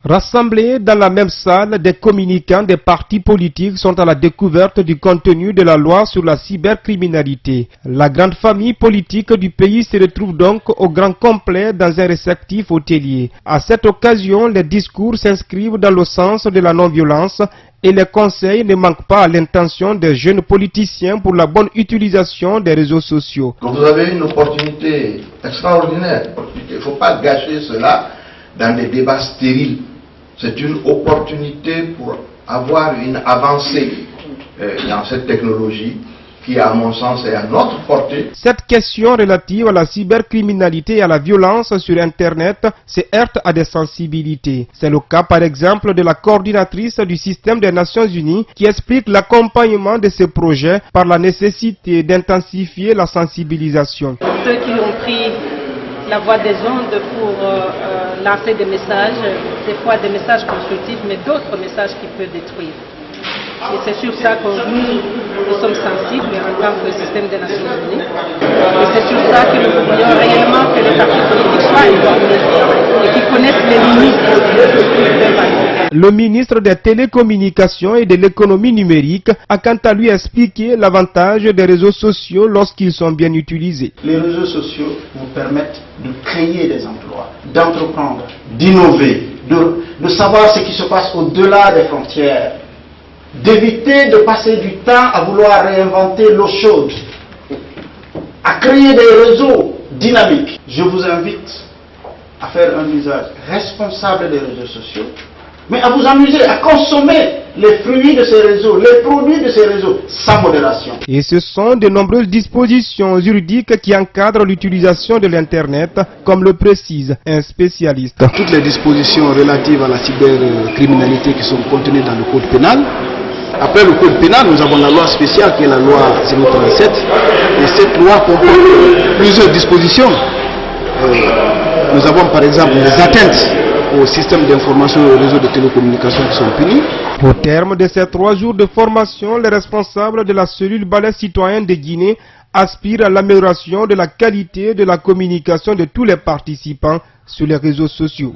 Rassemblés dans la même salle, des communicants des partis politiques sont à la découverte du contenu de la loi sur la cybercriminalité. La grande famille politique du pays se retrouve donc au grand complet dans un réceptif hôtelier. À cette occasion, les discours s'inscrivent dans le sens de la non-violence et les conseils ne manquent pas à l'intention des jeunes politiciens pour la bonne utilisation des réseaux sociaux. Vous avez une opportunité extraordinaire. Il ne faut pas gâcher cela dans des débats stériles. C'est une opportunité pour avoir une avancée dans cette technologie qui, à mon sens, est à notre portée. Cette question relative à la cybercriminalité et à la violence sur Internet se heurte à des sensibilités. C'est le cas, par exemple, de la coordinatrice du système des Nations Unies qui explique l'accompagnement de ce projet par la nécessité d'intensifier la sensibilisation. Ceux qui ont pris la voie des ondes pour lancer des messages, des fois des messages constructifs, mais d'autres messages qui peuvent détruire. Et c'est sur ça que nous sommes sensibles en tant que système des Nations Unies. Et c'est sur ça que nous voudrions réellement que les partis politiques soient informés et qu'ils connaissent les limites. Le ministre des Télécommunications et de l'Économie numérique a quant à lui expliqué l'avantage des réseaux sociaux lorsqu'ils sont bien utilisés. Les réseaux sociaux vous permettent de créer des emplois, d'entreprendre, d'innover, de savoir ce qui se passe au-delà des frontières, d'éviter de passer du temps à vouloir réinventer l'eau chaude, à créer des réseaux dynamiques. Je vous invite à faire un usage responsable des réseaux sociaux, mais à vous amuser, à consommer les fruits de ces réseaux, les produits de ces réseaux, sans modération. Et ce sont de nombreuses dispositions juridiques qui encadrent l'utilisation de l'Internet, comme le précise un spécialiste. Toutes les dispositions relatives à la cybercriminalité qui sont contenues dans le code pénal. Après le code pénal, nous avons la loi spéciale qui est la loi 037. Et cette loi comporte plusieurs dispositions. Nous avons par exemple les atteintes au système d'information et au réseau de télécommunications qui sont punies. Au terme de ces 3 jours de formation, les responsables de la cellule Balai citoyen de Guinée aspirent à l'amélioration de la qualité de la communication de tous les participants sur les réseaux sociaux.